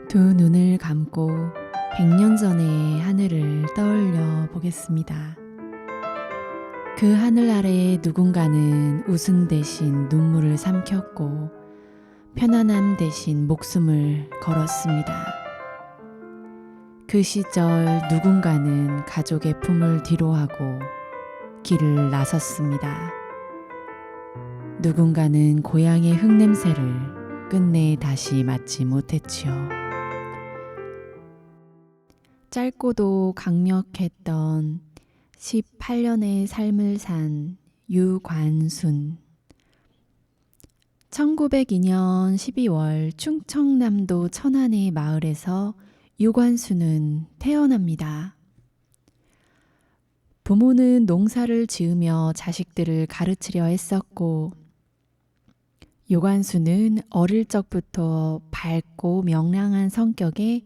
두 눈을 감고 100년 전의 하늘을 떠올려 보겠습니다. 그 하늘 아래에 누군가는 웃음 대신 눈물을 삼켰고 편안함 대신 목숨을 걸었습니다. 그 시절 누군가는 가족의 품을 뒤로하고 길을 나섰습니다. 누군가는 고향의 흙냄새를 끝내 다시 맡지 못했지요. 짧고도 강력했던 18년의 삶을 산 유관순. 1902년 12월 충청남도 천안의 마을에서 유관순은 태어납니다. 부모는 농사를 지으며 자식들을 가르치려 했었고, 유관순은 어릴 적부터 밝고 명랑한 성격에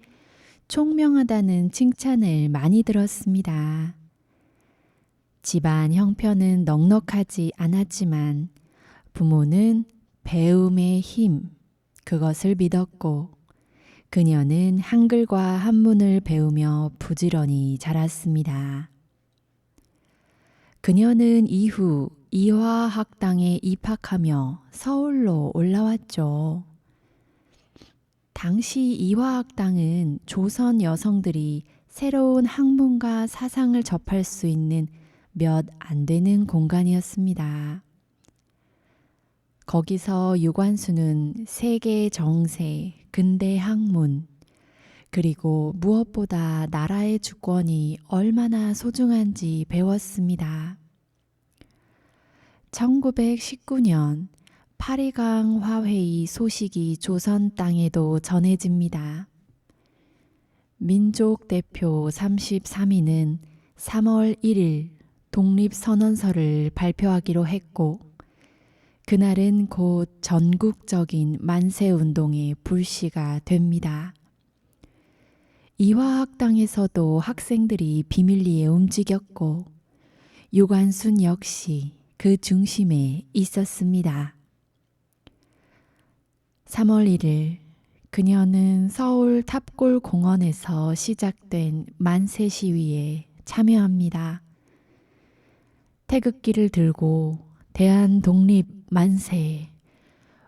총명하다는 칭찬을 많이 들었습니다. 집안 형편은 넉넉하지 않았지만 부모는 배움의 힘, 그것을 믿었고 그녀는 한글과 한문을 배우며 부지런히 자랐습니다. 그녀는 이후 이화학당에 입학하며 서울로 올라왔죠. 당시 이화학당은 조선 여성들이 새로운 학문과 사상을 접할 수 있는 몇 안 되는 공간이었습니다. 거기서 유관순은 세계 정세, 근대 학문, 그리고 무엇보다 나라의 주권이 얼마나 소중한지 배웠습니다. 1919년 파리강 화회의 소식이 조선 땅에도 전해집니다. 민족 대표 33인은 3월 1일 독립선언서를 발표하기로 했고, 그날은 곧 전국적인 만세운동의 불씨가 됩니다. 이화학당에서도 학생들이 비밀리에 움직였고, 유관순 역시 그 중심에 있었습니다. 3월 1일 그녀는 서울 탑골공원에서 시작된 만세 시위에 참여합니다. 태극기를 들고 대한독립 만세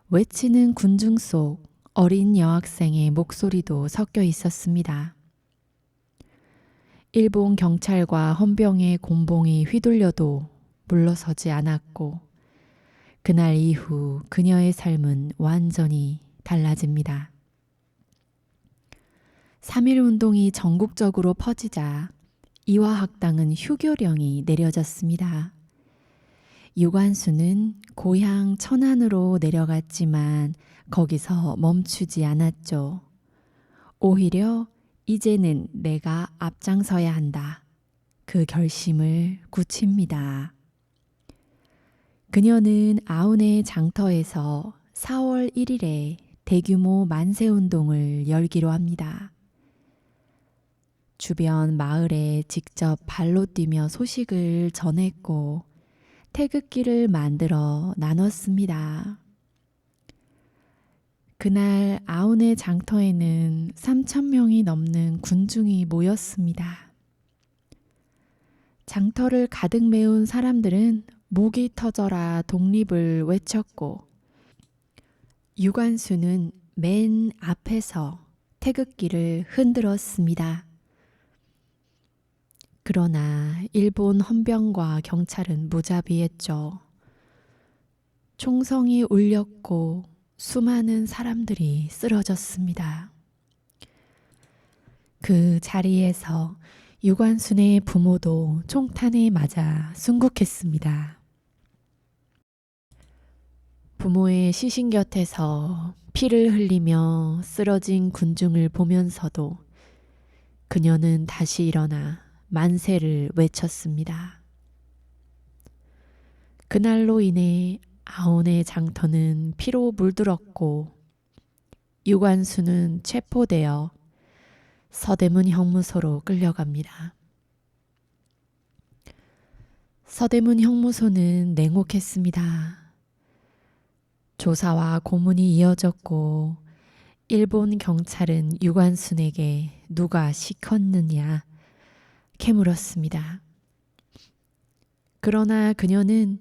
외치는 군중 속 어린 여학생의 목소리도 섞여 있었습니다. 일본 경찰과 헌병의 곤봉이 휘둘려도 물러서지 않았고, 그날 이후 그녀의 삶은 완전히 달라집니다. 3.1 운동이 전국적으로 퍼지자 이화학당은 휴교령이 내려졌습니다. 유관순은 고향 천안으로 내려갔지만 거기서 멈추지 않았죠. 오히려 이제는 내가 앞장서야 한다. 그 결심을 굳힙니다. 그녀는 아운의 장터에서 4월 1일에 대규모 만세운동을 열기로 합니다. 주변 마을에 직접 발로 뛰며 소식을 전했고 태극기를 만들어 나눴습니다. 그날 아운의 장터에는 3,000명이 넘는 군중이 모였습니다. 장터를 가득 메운 사람들은 목이 터져라 독립을 외쳤고, 유관순은 맨 앞에서 태극기를 흔들었습니다. 그러나 일본 헌병과 경찰은 무자비했죠. 총성이 울렸고 수많은 사람들이 쓰러졌습니다. 그 자리에서 유관순의 부모도 총탄에 맞아 순국했습니다. 부모의 시신 곁에서 피를 흘리며 쓰러진 군중을 보면서도 그녀는 다시 일어나 만세를 외쳤습니다. 그날로 인해 아온의 장터는 피로 물들었고 유관순은 체포되어 서대문 형무소로 끌려갑니다. 서대문 형무소는 냉혹했습니다. 조사와 고문이 이어졌고 일본 경찰은 유관순에게 누가 시켰느냐 캐물었습니다. 그러나 그녀는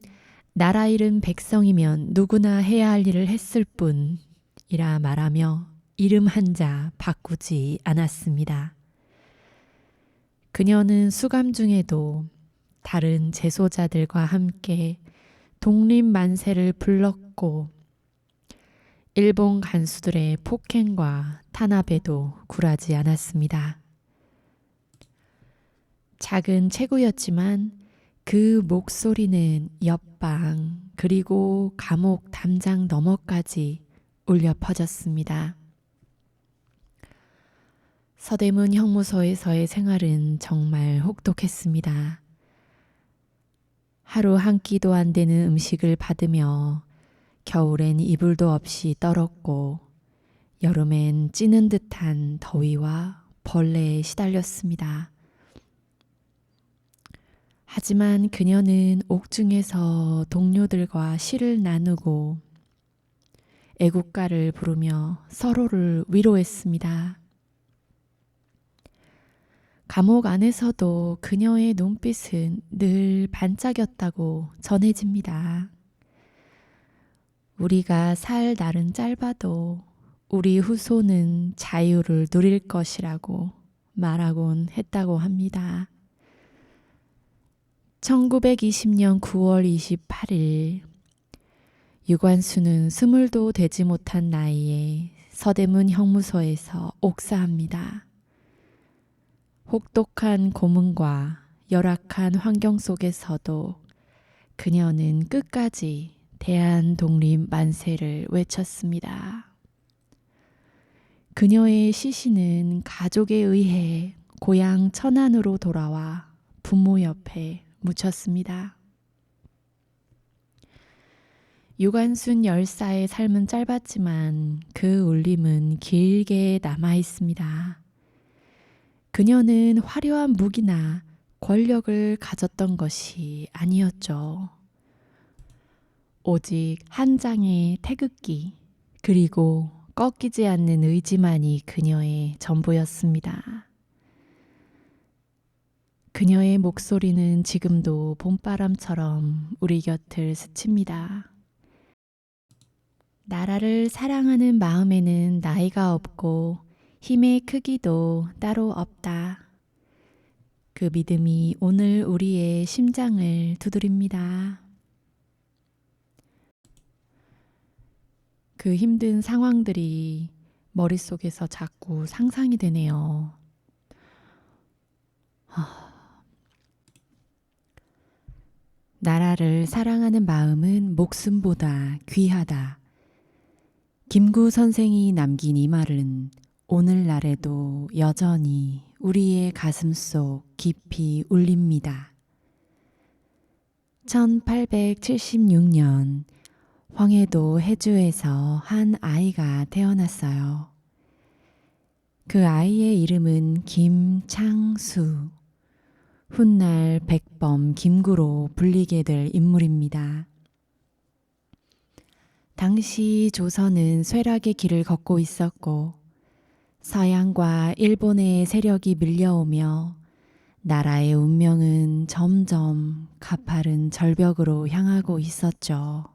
나라 잃은 백성이면 누구나 해야 할 일을 했을 뿐이라 말하며 이름 한자 바꾸지 않았습니다. 그녀는 수감 중에도 다른 재소자들과 함께 독립만세를 불렀고 일본 간수들의 폭행과 탄압에도 굴하지 않았습니다. 작은 체구였지만 그 목소리는 옆방 그리고 감옥 담장 너머까지 울려 퍼졌습니다. 서대문 형무소에서의 생활은 정말 혹독했습니다. 하루 한 끼도 안 되는 음식을 받으며 겨울엔 이불도 없이 떨었고 여름엔 찌는 듯한 더위와 벌레에 시달렸습니다. 하지만 그녀는 옥중에서 동료들과 시를 나누고 애국가를 부르며 서로를 위로했습니다. 감옥 안에서도 그녀의 눈빛은 늘 반짝였다고 전해집니다. 우리가 살 날은 짧아도 우리 후손은 자유를 누릴 것이라고 말하곤 했다고 합니다. 1920년 9월 28일 유관순은 20도 되지 못한 나이에 서대문 형무소에서 옥사합니다. 혹독한 고문과 열악한 환경 속에서도 그녀는 끝까지 대한 독립 만세를 외쳤습니다. 그녀의 시신은 가족에 의해 고향 천안으로 돌아와 부모 옆에 묻혔습니다. 유관순 열사의 삶은 짧았지만 그 울림은 길게 남아 있습니다. 그녀는 화려한 무기나 권력을 가졌던 것이 아니었죠. 오직 한 장의 태극기 그리고 꺾이지 않는 의지만이 그녀의 전부였습니다. 그녀의 목소리는 지금도 봄바람처럼 우리 곁을 스칩니다. 나라를 사랑하는 마음에는 나이가 없고 힘의 크기도 따로 없다. 그 믿음이 오늘 우리의 심장을 두드립니다. 그 힘든 상황들이 머릿속에서 자꾸 상상이 되네요. 나라를 사랑하는 마음은 목숨보다 귀하다. 김구 선생이 남긴 이 말은 오늘날에도 여전히 우리의 가슴속 깊이 울립니다. 1876년 황해도 해주에서 한 아이가 태어났어요. 그 아이의 이름은 김창수. 훗날 백범 김구로 불리게 될 인물입니다. 당시 조선은 쇠락의 길을 걷고 있었고 서양과 일본의 세력이 밀려오며 나라의 운명은 점점 가파른 절벽으로 향하고 있었죠.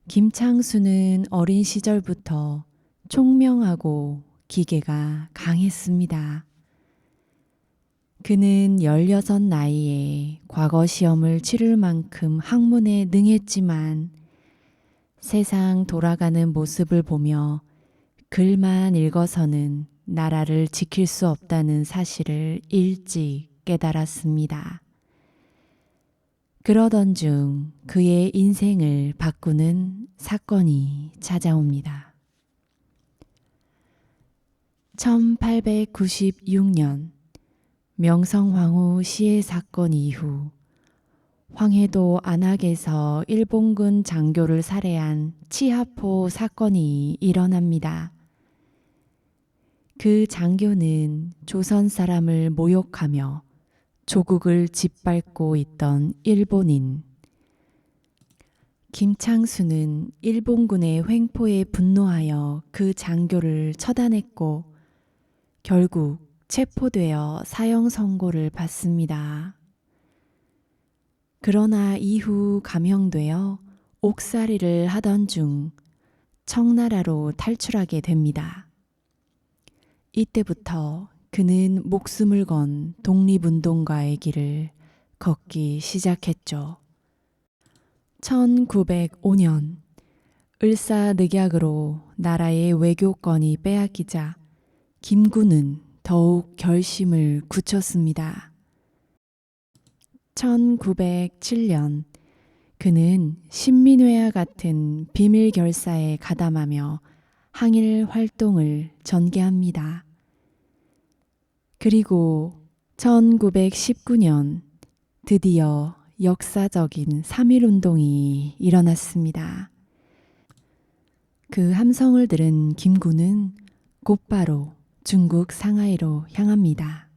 김창수는 어린 시절부터 총명하고 기계가 강했습니다. 그는 16 나이에 과거 시험을 치를 만큼 학문에 능했지만 세상 돌아가는 모습을 보며 글만 읽어서는 나라를 지킬 수 없다는 사실을 일찍 깨달았습니다. 그러던 중 그의 인생을 바꾸는 사건이 찾아옵니다. 1896년 명성황후 시해 사건 이후 황해도 안악에서 일본군 장교를 살해한 치하포 사건이 일어납니다. 그 장교는 조선 사람을 모욕하며 조국을 짓밟고 있던 일본인 김창수는 일본군의 횡포에 분노하여 그 장교를 처단했고 결국 체포되어 사형 선고를 받습니다. 그러나 이후 감형되어 옥살이를 하던 중 청나라로 탈출하게 됩니다. 이때부터 그는 목숨을 건 독립운동가의 길을 걷기 시작했죠. 1905년 을사늑약으로 나라의 외교권이 빼앗기자 김구는 더욱 결심을 굳혔습니다. 1907년 그는 신민회와 같은 비밀 결사에 가담하며 항일 활동을 전개합니다. 그리고 1919년 드디어 역사적인 3.1운동이 일어났습니다. 그 함성을 들은 김구는 곧바로 중국 상하이로 향합니다.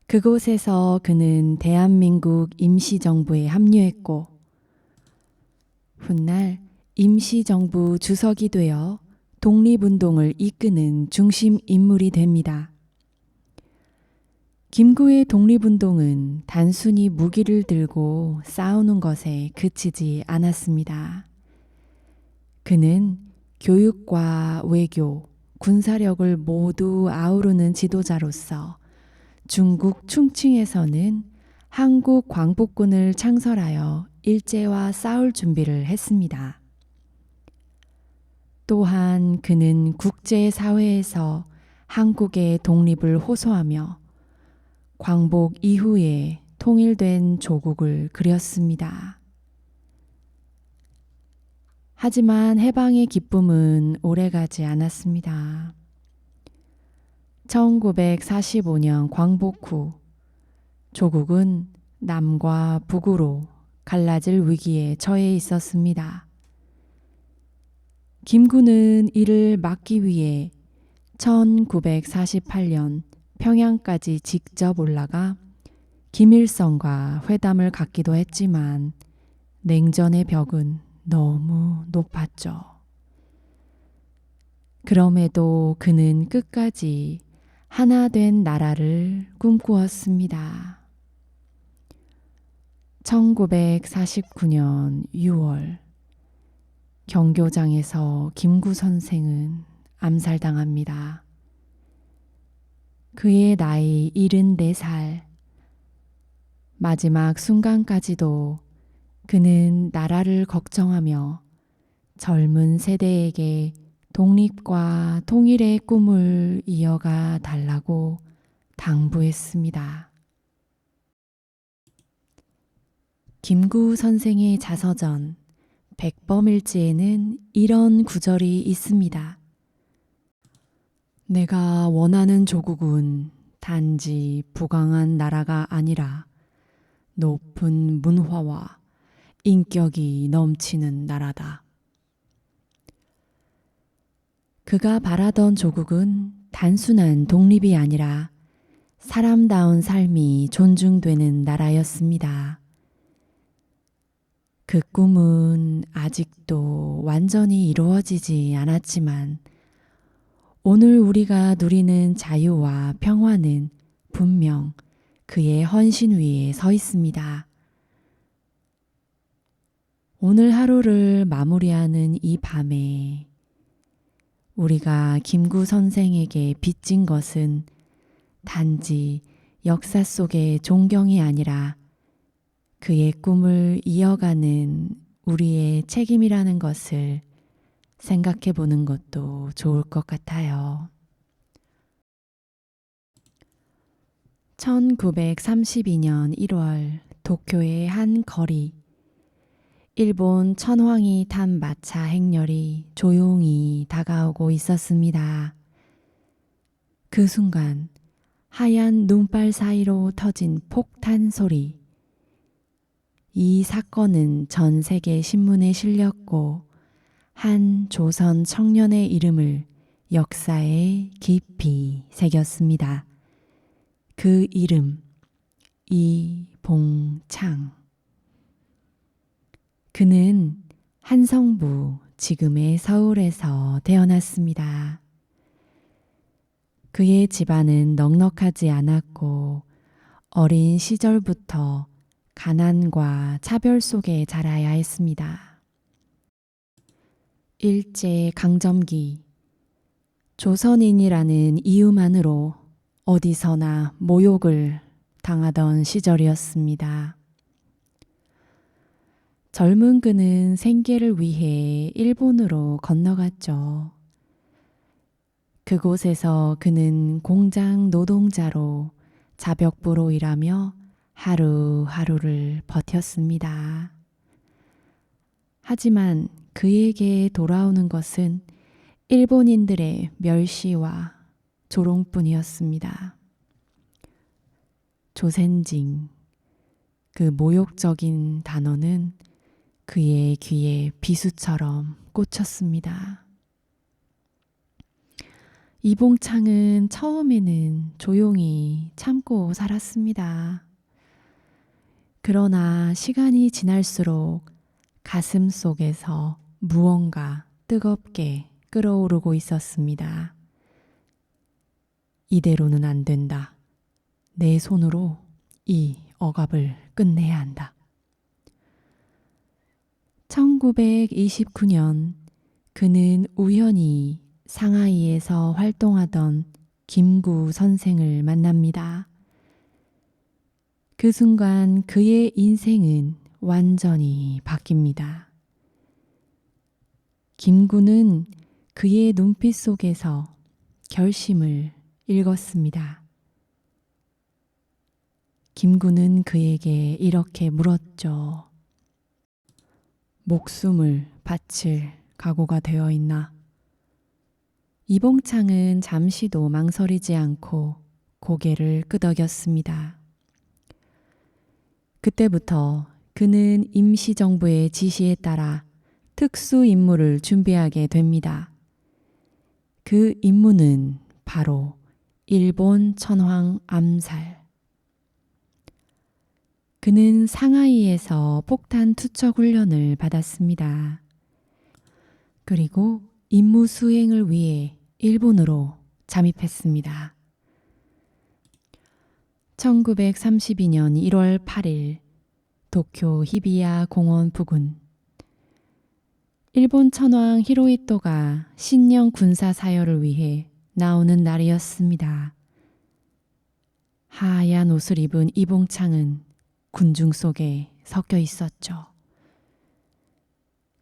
그곳에서 그는 대한민국 임시정부에 합류했고 훗날 임시정부 주석이 되어 독립운동을 이끄는 중심 인물이 됩니다. 김구의 독립운동은 단순히 무기를 들고 싸우는 것에 그치지 않았습니다. 그는 교육과 외교, 군사력을 모두 아우르는 지도자로서 중국 충칭에서는 한국 광복군을 창설하여 일제와 싸울 준비를 했습니다. 또한 그는 국제사회에서 한국의 독립을 호소하며 광복 이후에 통일된 조국을 그렸습니다. 하지만 해방의 기쁨은 오래가지 않았습니다. 1945년 광복 후 조국은 남과 북으로 갈라질 위기에 처해 있었습니다. 김구는 이를 막기 위해 1948년 평양까지 직접 올라가 김일성과 회담을 갖기도 했지만 냉전의 벽은 너무 높았죠. 그럼에도 그는 끝까지 하나 된 나라를 꿈꾸었습니다. 1949년 6월 경교장에서 김구 선생은 암살당합니다. 그의 나이 74살. 마지막 순간까지도 그는 나라를 걱정하며 젊은 세대에게 독립과 통일의 꿈을 이어가 달라고 당부했습니다. 김구 선생의 자서전 백범일지에는 이런 구절이 있습니다. 내가 원하는 조국은 단지 부강한 나라가 아니라 높은 문화와 인격이 넘치는 나라다. 그가 바라던 조국은 단순한 독립이 아니라 사람다운 삶이 존중되는 나라였습니다. 그 꿈은 아직도 완전히 이루어지지 않았지만 오늘 우리가 누리는 자유와 평화는 분명 그의 헌신 위에 서 있습니다. 오늘 하루를 마무리하는 이 밤에 우리가 김구 선생에게 빚진 것은 단지 역사 속의 존경이 아니라 그의 꿈을 이어가는 우리의 책임이라는 것을 생각해 보는 것도 좋을 것 같아요. 1932년 1월 도쿄의 한 거리. 일본 천황이 탄 마차 행렬이 조용히 다가오고 있었습니다. 그 순간 하얀 눈발 사이로 터진 폭탄 소리. 이 사건은 전 세계 신문에 실렸고 한 조선 청년의 이름을 역사에 깊이 새겼습니다. 그 이름 이봉창. 그는 한성부, 지금의 서울에서 태어났습니다. 그의 집안은 넉넉하지 않았고 어린 시절부터 가난과 차별 속에 자라야 했습니다. 일제 강점기, 조선인이라는 이유만으로 어디서나 모욕을 당하던 시절이었습니다. 젊은 그는 생계를 위해 일본으로 건너갔죠. 그곳에서 그는 공장 노동자로 자벽부로 일하며 하루하루를 버텼습니다. 하지만 그에게 돌아오는 것은 일본인들의 멸시와 조롱뿐이었습니다. 조센징, 그 모욕적인 단어는 그의 귀에 비수처럼 꽂혔습니다. 이봉창은 처음에는 조용히 참고 살았습니다. 그러나 시간이 지날수록 가슴 속에서 무언가 뜨겁게 끓어오르고 있었습니다. 이대로는 안 된다. 내 손으로 이 억압을 끝내야 한다. 1929년 그는 우연히 상하이에서 활동하던 김구 선생을 만납니다. 그 순간 그의 인생은 완전히 바뀝니다. 김구는 그의 눈빛 속에서 결심을 읽었습니다. 김구는 그에게 이렇게 물었죠. 목숨을 바칠 각오가 되어 있나? 이봉창은 잠시도 망설이지 않고 고개를 끄덕였습니다. 그때부터 그는 임시정부의 지시에 따라 특수 임무를 준비하게 됩니다. 그 임무는 바로 일본 천황 암살. 그는 상하이에서 폭탄 투척 훈련을 받았습니다. 그리고 임무 수행을 위해 일본으로 잠입했습니다. 1932년 1월 8일 도쿄 히비야 공원 부근, 일본 천황 히로히토가 신령 군사 사열을 위해 나오는 날이었습니다. 하얀 옷을 입은 이봉창은 군중 속에 섞여 있었죠.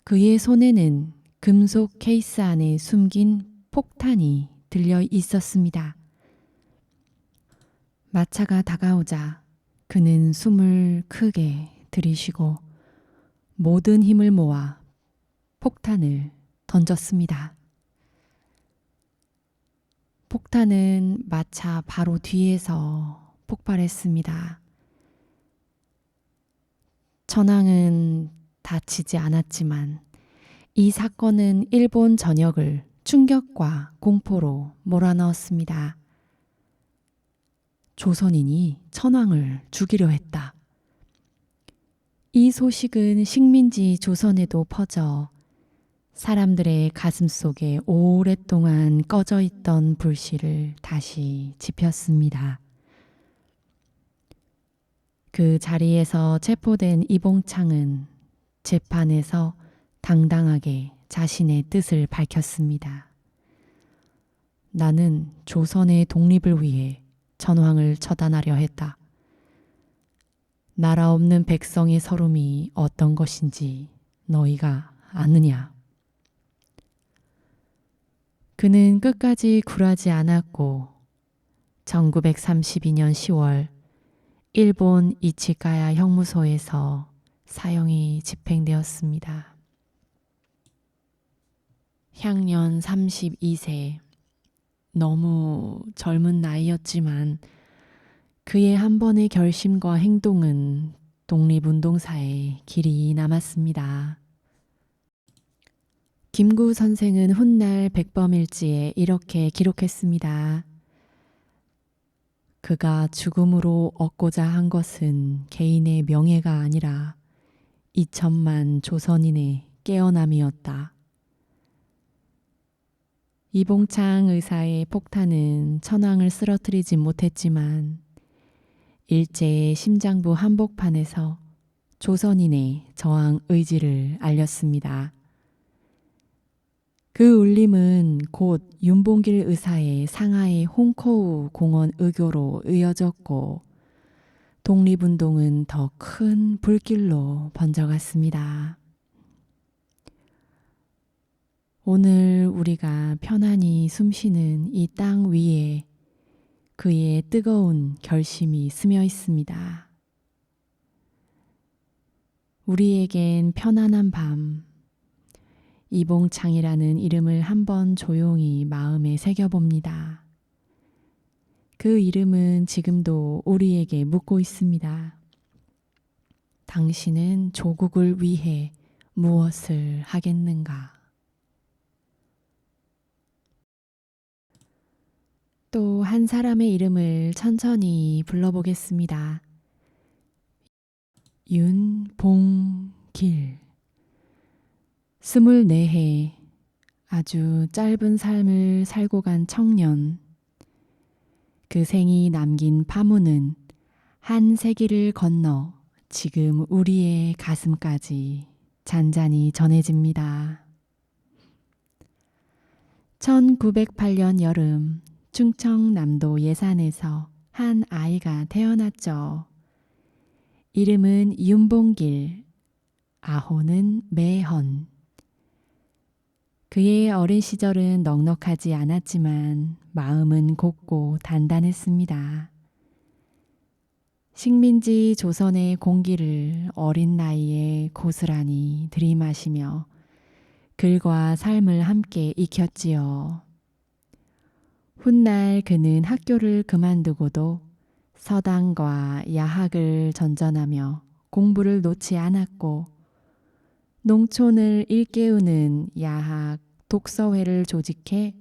그의 손에는 금속 케이스 안에 숨긴 폭탄이 들려 있었습니다. 마차가 다가오자 그는 숨을 크게 들이쉬고 모든 힘을 모아 폭탄을 던졌습니다. 폭탄은 마차 바로 뒤에서 폭발했습니다. 천황은 다치지 않았지만 이 사건은 일본 전역을 충격과 공포로 몰아넣었습니다. 조선인이 천황을 죽이려 했다. 이 소식은 식민지 조선에도 퍼져 사람들의 가슴 속에 오랫동안 꺼져 있던 불씨를 다시 지폈습니다. 그 자리에서 체포된 이봉창은 재판에서 당당하게 자신의 뜻을 밝혔습니다. 나는 조선의 독립을 위해 천황을 처단하려 했다. 나라 없는 백성의 서름이 어떤 것인지 너희가 아느냐? 그는 끝까지 굴하지 않았고 1932년 10월 일본 이치가야 형무소에서 사형이 집행되었습니다. 향년 32세, 너무 젊은 나이였지만 그의 한 번의 결심과 행동은 독립운동사에 길이 남았습니다. 김구 선생은 훗날 백범일지에 이렇게 기록했습니다. 그가 죽음으로 얻고자 한 것은 개인의 명예가 아니라 2천만 조선인의 깨어남이었다. 이봉창 의사의 폭탄은 천황을 쓰러뜨리진 못했지만 일제의 심장부 한복판에서 조선인의 저항 의지를 알렸습니다. 그 울림은 곧 윤봉길 의사의 상하이 홍커우 공원 의교로 이어졌고 독립운동은 더 큰 불길로 번져갔습니다. 오늘 우리가 편안히 숨쉬는 이 땅 위에 그의 뜨거운 결심이 스며 있습니다. 우리에겐 편안한 밤, 이봉창이라는 이름을 한번 조용히 마음에 새겨봅니다. 그 이름은 지금도 우리에게 묻고 있습니다. 당신은 조국을 위해 무엇을 하겠는가? 또 한 사람의 이름을 천천히 불러보겠습니다. 윤봉길. 24해 아주 짧은 삶을 살고 간 청년. 그 생이 남긴 파문은 한 세기를 건너 지금 우리의 가슴까지 잔잔히 전해집니다. 1908년 여름 충청남도 예산에서 한 아이가 태어났죠. 이름은 윤봉길, 아호는 매헌. 그의 어린 시절은 넉넉하지 않았지만 마음은 곱고 단단했습니다. 식민지 조선의 공기를 어린 나이에 고스란히 들이마시며 글과 삶을 함께 익혔지요. 훗날 그는 학교를 그만두고도 서당과 야학을 전전하며 공부를 놓지 않았고 농촌을 일깨우는 야학 독서회를 조직해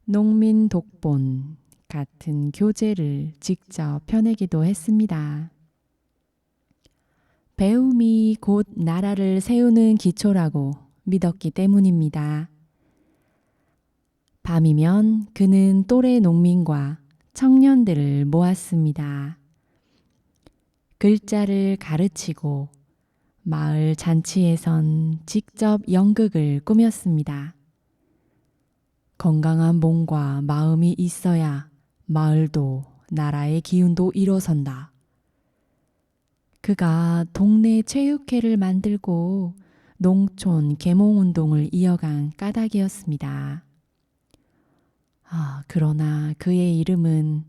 농민 독본 같은 교재를 직접 펴내기도 했습니다. 배움이 곧 나라를 세우는 기초라고 믿었기 때문입니다. 밤이면 그는 또래 농민과 청년들을 모았습니다. 글자를 가르치고 마을 잔치에선 직접 연극을 꾸몄습니다. 건강한 몸과 마음이 있어야 마을도 나라의 기운도 일어선다. 그가 동네 체육회를 만들고 농촌 계몽운동을 이어간 까닭이었습니다. 그러나 그의 이름은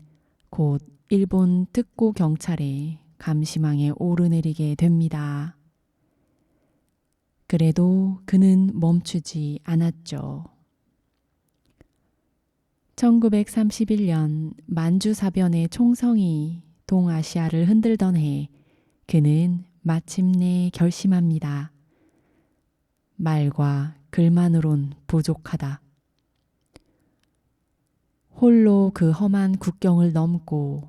곧 일본 특고 경찰의 감시망에 오르내리게 됩니다. 그래도 그는 멈추지 않았죠. 1931년 만주사변의 총성이 동아시아를 흔들던 해 그는 마침내 결심합니다. 말과 글만으론 부족하다. 홀로 그 험한 국경을 넘고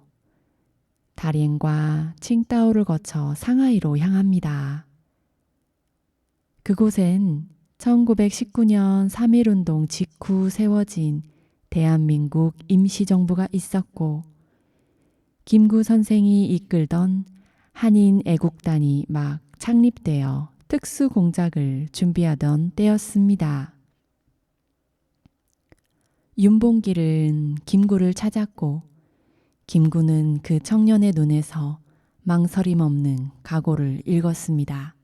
다롄과 칭다오를 거쳐 상하이로 향합니다. 그곳엔 1919년 3.1운동 직후 세워진 대한민국 임시정부가 있었고 김구 선생이 이끌던 한인 애국단이 막 창립되어 특수공작을 준비하던 때였습니다. 윤봉길은 김구를 찾았고 김구는 그 청년의 눈에서 망설임 없는 각오를 읽었습니다.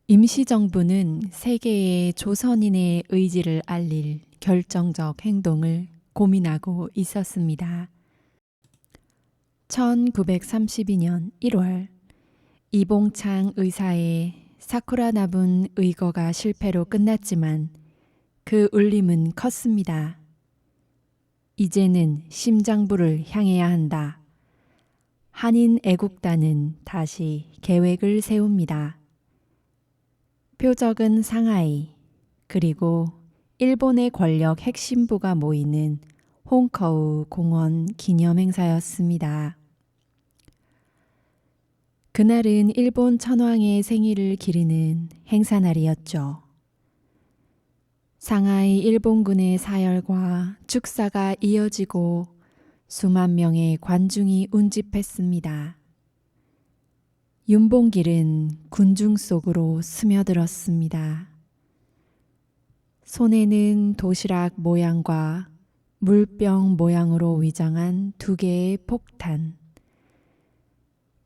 임시정부는 세계의 조선인의 의지를 알릴 결정적 행동을 고민하고 있었습니다. 1932년 1월 이봉창 의사의 사쿠라나분 의거가 실패로 끝났지만 그 울림은 컸습니다. 이제는 심장부를 향해야 한다. 한인 애국단은 다시 계획을 세웁니다. 표적은 상하이, 그리고 일본의 권력 핵심부가 모이는 홍커우 공원 기념행사였습니다. 그날은 일본 천황의 생일을 기리는 행사날이었죠. 상하이 일본군의 사열과 축사가 이어지고 수만 명의 관중이 운집했습니다. 윤봉길은 군중 속으로 스며들었습니다. 손에는 도시락 모양과 물병 모양으로 위장한 2개의 폭탄.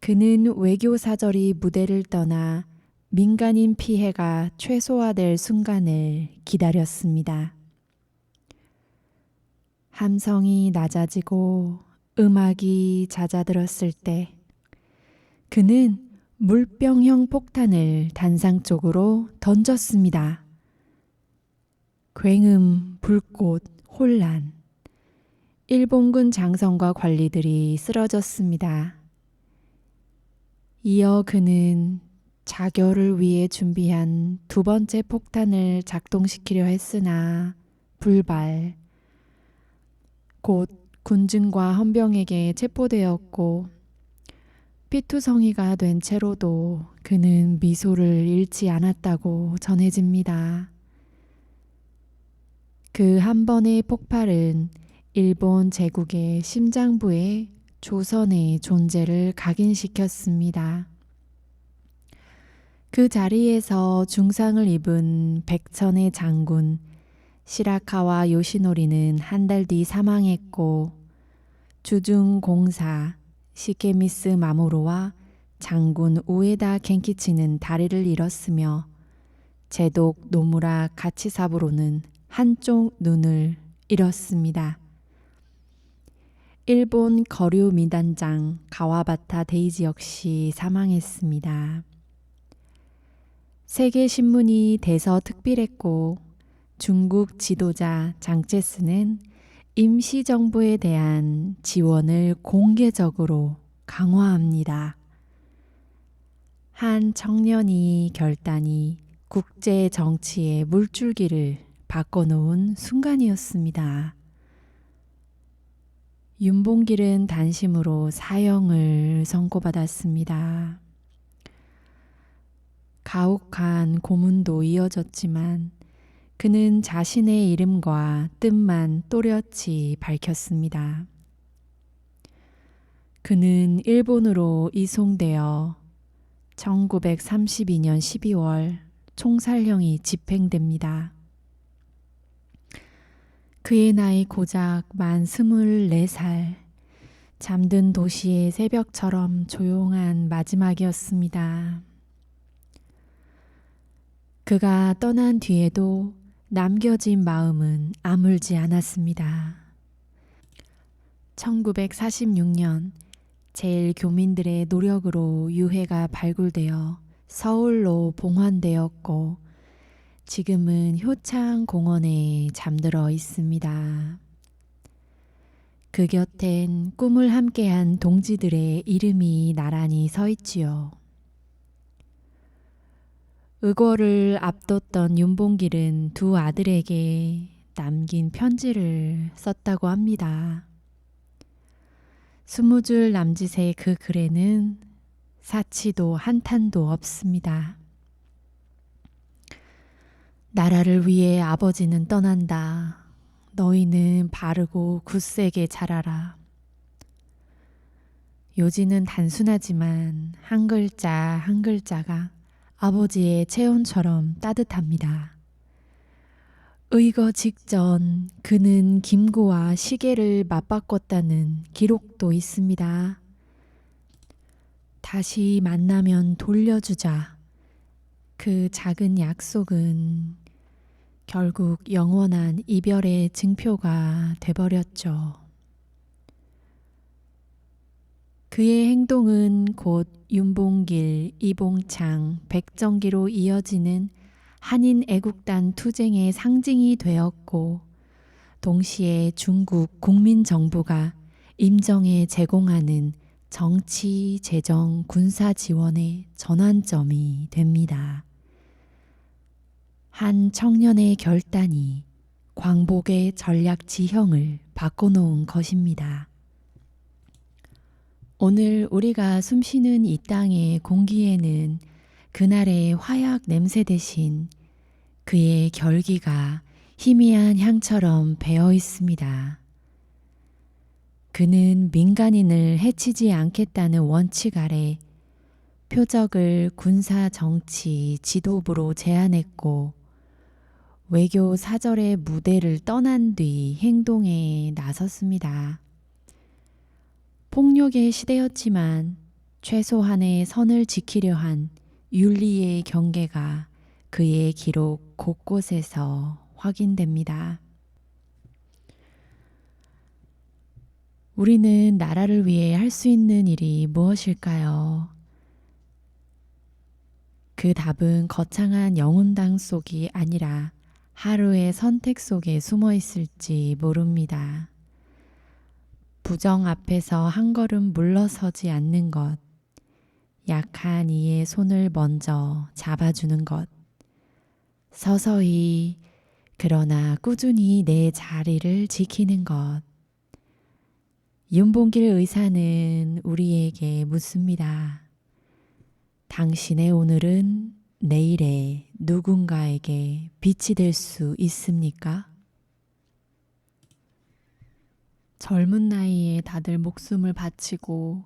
그는 외교사절이 무대를 떠나 민간인 피해가 최소화될 순간을 기다렸습니다. 함성이 낮아지고 음악이 잦아들었을 때 그는 물병형 폭탄을 단상 쪽으로 던졌습니다. 굉음, 불꽃, 혼란. 일본군 장성과 관리들이 쓰러졌습니다. 이어 그는 자결을 위해 준비한 2번째 폭탄을 작동시키려 했으나 불발. 곧 군중과 헌병에게 체포되었고 피투성이가 된 채로도 그는 미소를 잃지 않았다고 전해집니다. 그 한 번의 폭발은 일본 제국의 심장부에 조선의 존재를 각인시켰습니다. 그 자리에서 중상을 입은 백천의 장군 시라카와 요시노리는 한 달 뒤 사망했고 주중 공사 시케미스 마모루와 장군 우에다 겐키치는 다리를 잃었으며 제독 노무라 가치사부로는 한쪽 눈을 잃었습니다. 일본 거류 미단장 가와바타 데이지 역시 사망했습니다. 세계 신문이 대서특필했고 중국 지도자 장제스는 임시정부에 대한 지원을 공개적으로 강화합니다. 한 청년이 결단이 국제 정치의 물줄기를 바꿔놓은 순간이었습니다. 윤봉길은 단심으로 사형을 선고받았습니다. 가혹한 고문도 이어졌지만 그는 자신의 이름과 뜻만 또렷이 밝혔습니다. 그는 일본으로 이송되어 1932년 12월 총살형이 집행됩니다. 그의 나이 고작 만 24살, 잠든 도시의 새벽처럼 조용한 마지막이었습니다. 그가 떠난 뒤에도 남겨진 마음은 아물지 않았습니다. 1946년 제일교민들의 노력으로 유해가 발굴되어 서울로 봉환되었고 지금은 효창공원에 잠들어 있습니다. 그 곁엔 꿈을 함께한 동지들의 이름이 나란히 서 있지요. 의거를 앞뒀던 윤봉길은 2 아들에게 남긴 편지를 썼다고 합니다. 20줄 남짓의 그 글에는 사치도 한탄도 없습니다. 나라를 위해 아버지는 떠난다. 너희는 바르고 굳세게 자라라. 요지는 단순하지만 한 글자 한 글자가 아버지의 체온처럼 따뜻합니다. 의거 직전 그는 김구와 시계를 맞바꿨다는 기록도 있습니다. 다시 만나면 돌려주자. 그 작은 약속은 결국 영원한 이별의 증표가 돼버렸죠. 그의 행동은 곧 윤봉길, 이봉창, 백정기로 이어지는 한인 애국단 투쟁의 상징이 되었고 동시에 중국 국민정부가 임정에 제공하는 정치, 재정, 군사 지원의 전환점이 됩니다. 한 청년의 결단이 광복의 전략 지형을 바꿔놓은 것입니다. 오늘 우리가 숨쉬는 이 땅의 공기에는 그날의 화약 냄새 대신 그의 결기가 희미한 향처럼 배어 있습니다. 그는 민간인을 해치지 않겠다는 원칙 아래 표적을 군사 정치 지도부로 제안했고 외교 사절의 무대를 떠난 뒤 행동에 나섰습니다. 폭력의 시대였지만 최소한의 선을 지키려 한 윤리의 경계가 그의 기록 곳곳에서 확인됩니다. 우리는 나라를 위해 할 수 있는 일이 무엇일까요? 그 답은 거창한 영혼당 속이 아니라 하루의 선택 속에 숨어 있을지 모릅니다. 부정 앞에서 한 걸음 물러서지 않는 것, 약한 이의 손을 먼저 잡아주는 것, 서서히 그러나 꾸준히 내 자리를 지키는 것. 윤봉길 의사는 우리에게 묻습니다. 당신의 오늘은 내일의 누군가에게 빛이 될 수 있습니까? 젊은 나이에 다들 목숨을 바치고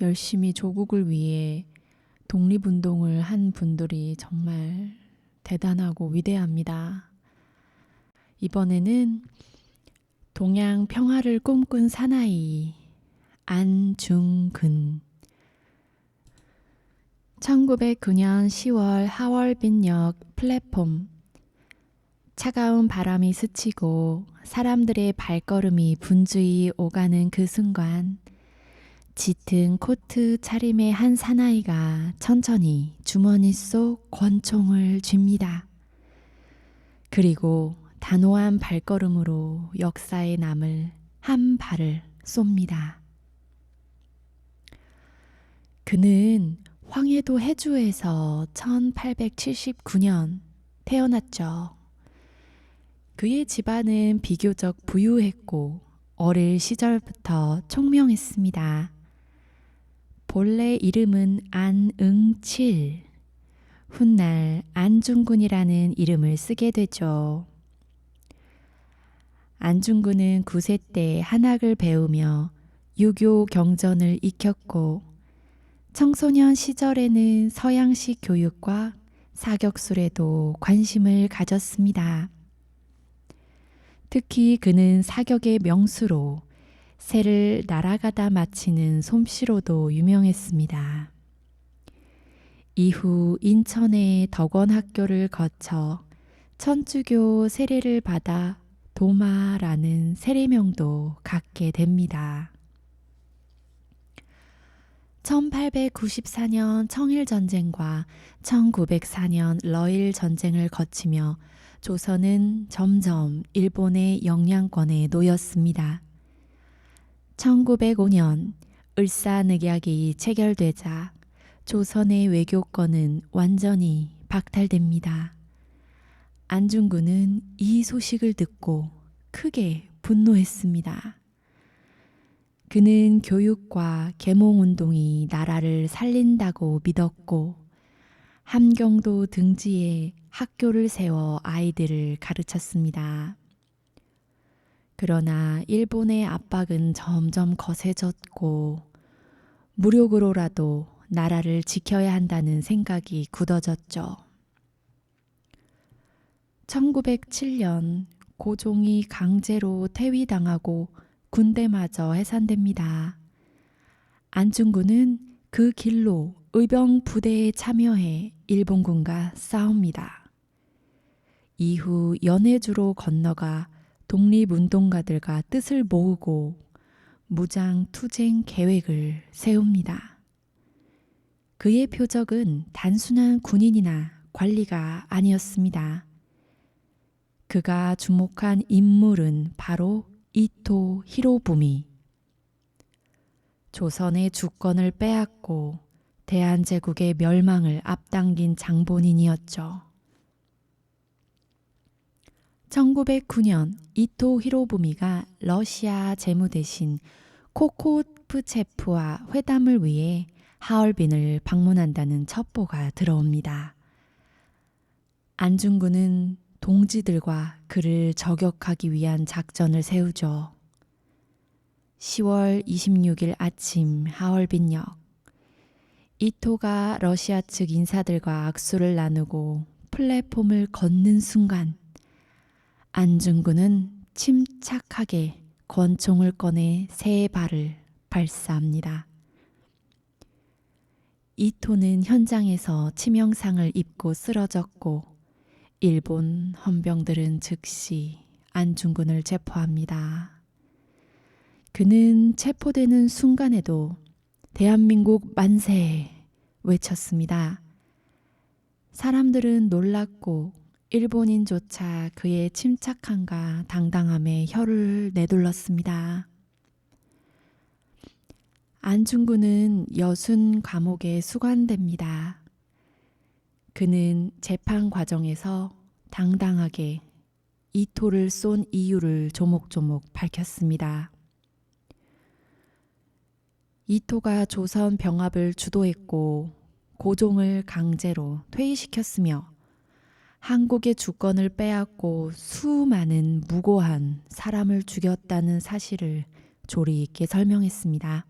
열심히 조국을 위해 독립운동을 한 분들이 정말 대단하고 위대합니다. 이번에는 동양 평화를 꿈꾼 사나이 안중근 1909년 10월 하얼빈역 플랫폼 차가운 바람이 스치고 사람들의 발걸음이 분주히 오가는 그 순간 짙은 코트 차림의 한 사나이가 천천히 주머니 속 권총을 쥡니다. 그리고 단호한 발걸음으로 역사에 남을 한 발을 쏩니다. 그는 황해도 해주에서 1879년 태어났죠. 그의 집안은 비교적 부유했고 어릴 시절부터 총명했습니다. 본래 이름은 안응칠, 훗날 안중근이라는 이름을 쓰게 되죠. 안중근은 9세 때 한학을 배우며 유교 경전을 익혔고 청소년 시절에는 서양식 교육과 사격술에도 관심을 가졌습니다. 특히 그는 사격의 명수로 새를 날아가다 마치는 솜씨로도 유명했습니다. 이후 인천의 덕원학교를 거쳐 천주교 세례를 받아 도마라는 세례명도 갖게 됩니다. 1894년 청일전쟁과 1904년 러일전쟁을 거치며 조선은 점점 일본의 영향권에 놓였습니다. 1905년 을사늑약이 체결되자 조선의 외교권은 완전히 박탈됩니다. 안중근은 이 소식을 듣고 크게 분노했습니다. 그는 교육과 계몽운동이 나라를 살린다고 믿었고 함경도 등지에 학교를 세워 아이들을 가르쳤습니다. 그러나 일본의 압박은 점점 거세졌고 무력으로라도 나라를 지켜야 한다는 생각이 굳어졌죠. 1907년 고종이 강제로 퇴위당하고 군대마저 해산됩니다. 안중근은 그 길로 의병 부대에 참여해 일본군과 싸웁니다. 이후 연해주로 건너가 독립운동가들과 뜻을 모으고 무장투쟁 계획을 세웁니다. 그의 표적은 단순한 군인이나 관리가 아니었습니다. 그가 주목한 인물은 바로 이토 히로부미. 조선의 주권을 빼앗고 대한제국의 멸망을 앞당긴 장본인이었죠. 1909년 이토 히로부미가 러시아 재무 대신 코콧 크루프체프와 회담을 위해 하얼빈을 방문한다는 첩보가 들어옵니다. 안중근은 동지들과 그를 저격하기 위한 작전을 세우죠. 10월 26일 아침 하얼빈역. 이토가 러시아 측 인사들과 악수를 나누고 플랫폼을 걷는 순간 안중근은 침착하게 권총을 꺼내 세 발을 발사합니다. 이토는 현장에서 치명상을 입고 쓰러졌고 일본 헌병들은 즉시 안중근을 체포합니다. 그는 체포되는 순간에도 대한민국 만세 외쳤습니다. 사람들은 놀랐고 일본인조차 그의 침착함과 당당함에 혀를 내둘렀습니다. 안중근은 여순 감옥에 수감됩니다. 그는 재판 과정에서 당당하게 이토를 쏜 이유를 조목조목 밝혔습니다. 이토가 조선 병합을 주도했고 고종을 강제로 퇴위시켰으며 한국의 주권을 빼앗고 수많은 무고한 사람을 죽였다는 사실을 조리 있게 설명했습니다.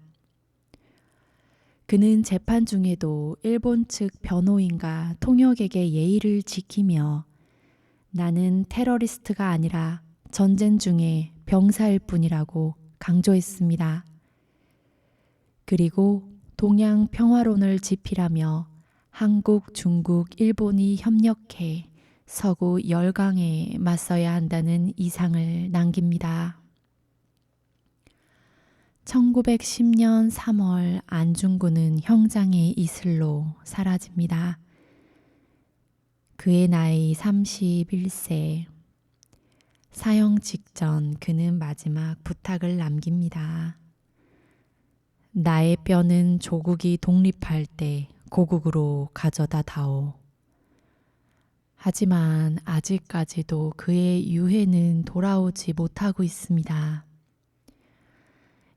그는 재판 중에도 일본 측 변호인과 통역에게 예의를 지키며 나는 테러리스트가 아니라 전쟁 중에 병사일 뿐이라고 강조했습니다. 그리고 동양 평화론을 지필하며 한국, 중국, 일본이 협력해 서구 열강에 맞서야 한다는 이상을 남깁니다. 1910년 3월 안중근은 형장의 이슬로 사라집니다. 그의 나이 31세. 사형 직전 그는 마지막 부탁을 남깁니다. 나의 뼈는 조국이 독립할 때 고국으로 가져다 다오. 하지만 아직까지도 그의 유해는 돌아오지 못하고 있습니다.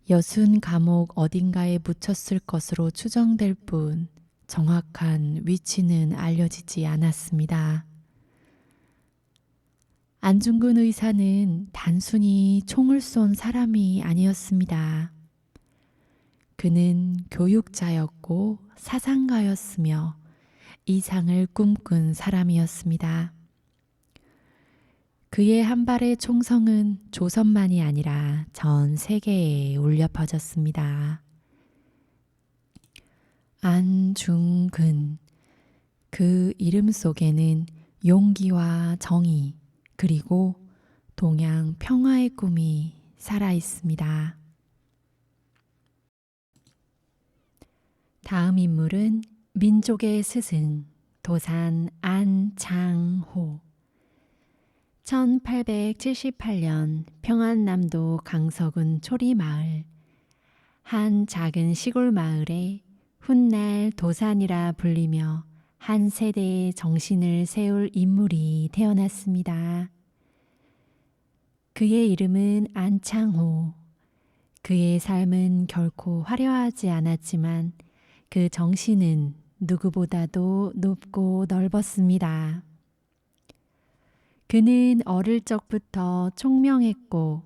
여순 감옥 어딘가에 묻혔을 것으로 추정될 뿐 정확한 위치는 알려지지 않았습니다. 안중근 의사는 단순히 총을 쏜 사람이 아니었습니다. 그는 교육자였고 사상가였으며 이상을 꿈꾼 사람이었습니다. 그의 한 발의 총성은 조선만이 아니라 전 세계에 울려 퍼졌습니다. 안중근. 그 이름 속에는 용기와 정의 그리고 동양 평화의 꿈이 살아 있습니다. 다음 인물은 민족의 스승 도산 안창호. 1878년 평안남도 강서군 초리마을 한 작은 시골 마을에 훗날 도산이라 불리며 한 세대의 정신을 세울 인물이 태어났습니다. 그의 이름은 안창호. 그의 삶은 결코 화려하지 않았지만 그 정신은 누구보다도 높고 넓었습니다. 그는 어릴 적부터 총명했고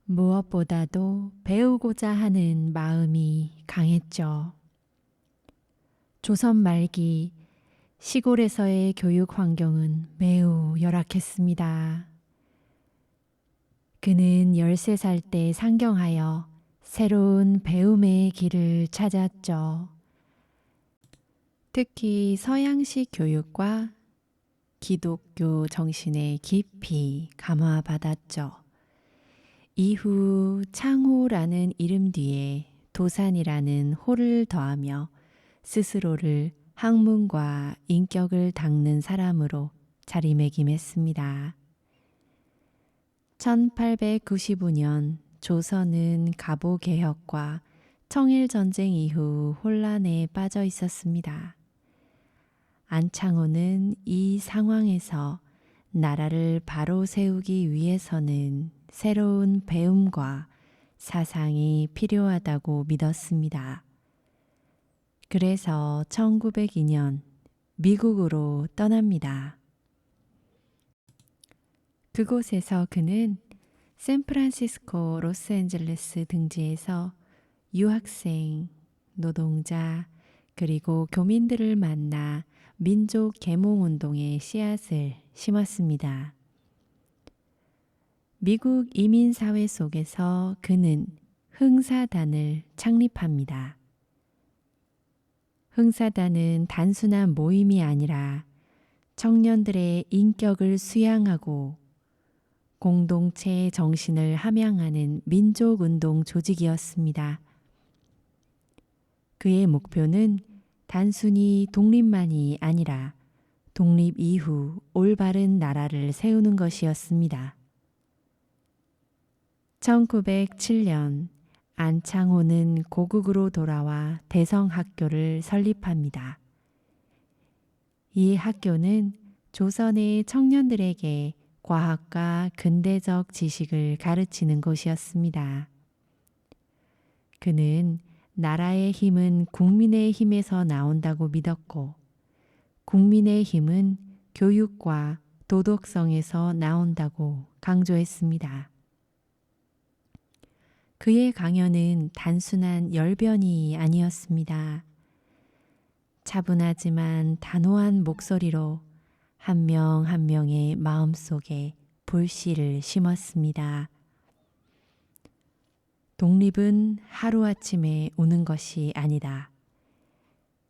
무엇보다도 배우고자 하는 마음이 강했죠. 조선 말기 시골에서의 교육 환경은 매우 열악했습니다. 그는 13살 때 상경하여 새로운 배움의 길을 찾았죠. 특히 서양식 교육과 기독교 정신에 깊이 감화받았죠. 이후 창호라는 이름 뒤에 도산이라는 호를 더하며 스스로를 학문과 인격을 닦는 사람으로 자리매김했습니다. 1895년 조선은 갑오개혁과 청일전쟁 이후 혼란에 빠져 있었습니다. 안창호는 이 상황에서 나라를 바로 세우기 위해서는 새로운 배움과 사상이 필요하다고 믿었습니다. 그래서 1902년 미국으로 떠납니다. 그곳에서 그는 샌프란시스코, 로스앤젤레스 등지에서 유학생, 노동자, 그리고 교민들을 만나 민족 계몽운동의 씨앗을 심었습니다. 미국 이민사회 속에서 그는 흥사단을 창립합니다. 흥사단은 단순한 모임이 아니라 청년들의 인격을 수양하고 공동체의 정신을 함양하는 민족운동 조직이었습니다. 그의 목표는 단순히 독립만이 아니라 독립 이후 올바른 나라를 세우는 것이었습니다. 1907년 안창호는 고국으로 돌아와 대성학교를 설립합니다. 이 학교는 조선의 청년들에게 과학과 근대적 지식을 가르치는 곳이었습니다. 그는 나라의 힘은 국민의 힘에서 나온다고 믿었고, 국민의 힘은 교육과 도덕성에서 나온다고 강조했습니다. 그의 강연은 단순한 열변이 아니었습니다. 차분하지만 단호한 목소리로 한 명 한 명의 마음속에 불씨를 심었습니다. 독립은 하루아침에 오는 것이 아니다.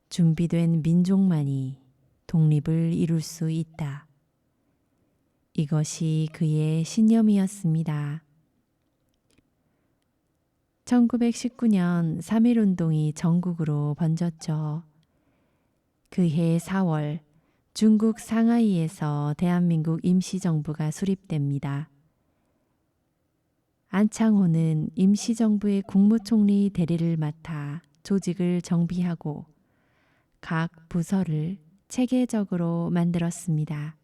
준비된 민족만이 독립을 이룰 수 있다. 이것이 그의 신념이었습니다. 1919년 3.1운동이 전국으로 번졌죠. 그해 4월 중국 상하이에서 대한민국 임시정부가 수립됩니다. 안창호는 임시정부의 국무총리 대리를 맡아 조직을 정비하고 각 부서를 체계적으로 만들었습니다.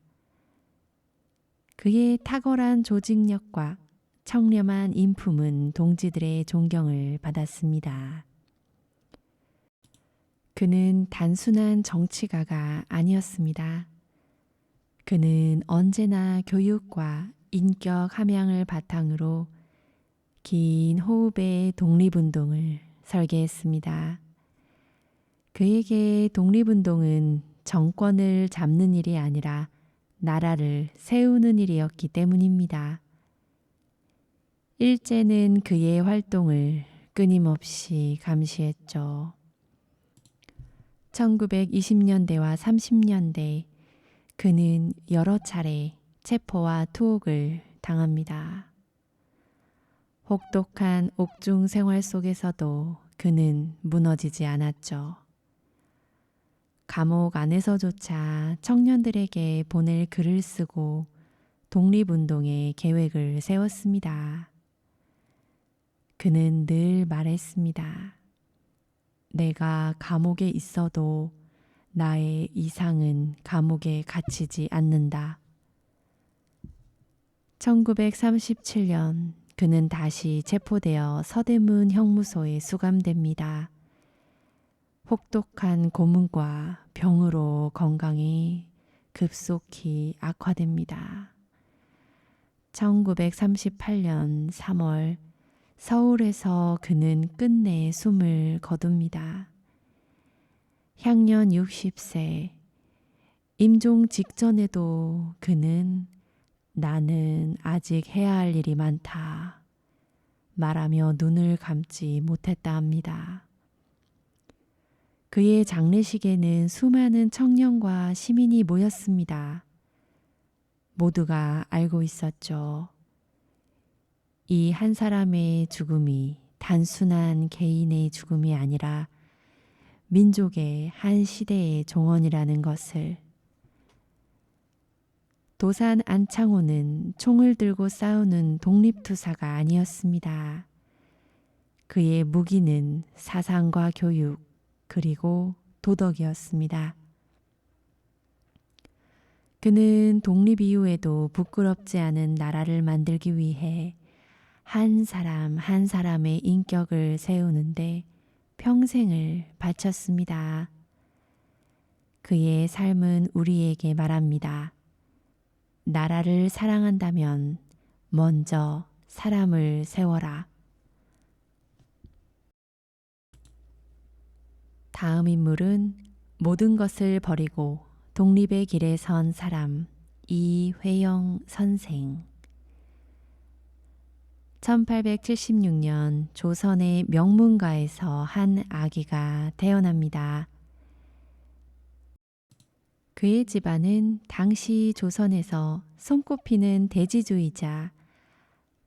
그의 탁월한 조직력과 청렴한 인품은 동지들의 존경을 받았습니다. 그는 단순한 정치가가 아니었습니다. 그는 언제나 교육과 인격 함양을 바탕으로 긴 호흡의 독립운동을 설계했습니다. 그에게 독립운동은 정권을 잡는 일이 아니라 나라를 세우는 일이었기 때문입니다. 일제는 그의 활동을 끊임없이 감시했죠. 1920년대와 30년대 그는 여러 차례 체포와 투옥을 당합니다. 혹독한 옥중 생활 속에서도 그는 무너지지 않았죠. 감옥 안에서조차 청년들에게 보낼 글을 쓰고 독립운동의 계획을 세웠습니다. 그는 늘 말했습니다. 내가 감옥에 있어도 나의 이상은 감옥에 갇히지 않는다. 1937년 그는 다시 체포되어 서대문 형무소에 수감됩니다. 혹독한 고문과 병으로 건강이 급속히 악화됩니다. 1938년 3월 서울에서 그는 끝내 숨을 거둡니다. 향년 60세, 임종 직전에도 그는 나는 아직 해야 할 일이 많다 말하며 눈을 감지 못했다 합니다. 그의 장례식에는 수많은 청년과 시민이 모였습니다. 모두가 알고 있었죠. 이 한 사람의 죽음이 단순한 개인의 죽음이 아니라 민족의 한 시대의 종언이라는 것을. 도산 안창호는 총을 들고 싸우는 독립투사가 아니었습니다. 그의 무기는 사상과 교육 그리고 도덕이었습니다. 그는 독립 이후에도 부끄럽지 않은 나라를 만들기 위해 한 사람 한 사람의 인격을 세우는데 평생을 바쳤습니다. 그의 삶은 우리에게 말합니다. 나라를 사랑한다면 먼저 사람을 세워라. 다음 인물은 모든 것을 버리고 독립의 길에 선 사람 이회영 선생. 1876년 조선의 명문가에서 한 아기가 태어납니다. 그의 집안은 당시 조선에서 손꼽히는 대지주이자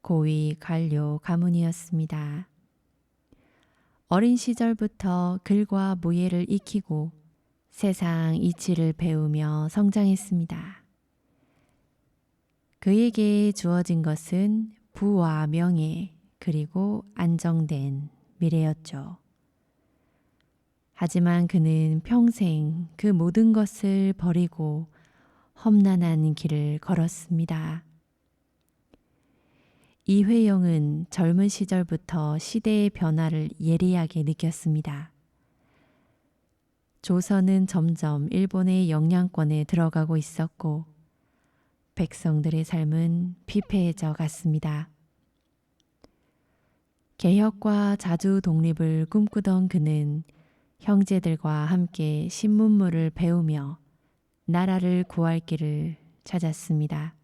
고위 관료 가문이었습니다. 어린 시절부터 글과 무예를 익히고 세상 이치를 배우며 성장했습니다. 그에게 주어진 것은 부와 명예 그리고 안정된 미래였죠. 하지만 그는 평생 그 모든 것을 버리고 험난한 길을 걸었습니다. 이회영은 젊은 시절부터 시대의 변화를 예리하게 느꼈습니다. 조선은 점점 일본의 영향권에 들어가고 있었고 백성들의 삶은 피폐해져 갔습니다. 개혁과 자주 독립을 꿈꾸던 그는 형제들과 함께 신문물을 배우며 나라를 구할 길을 찾았습니다.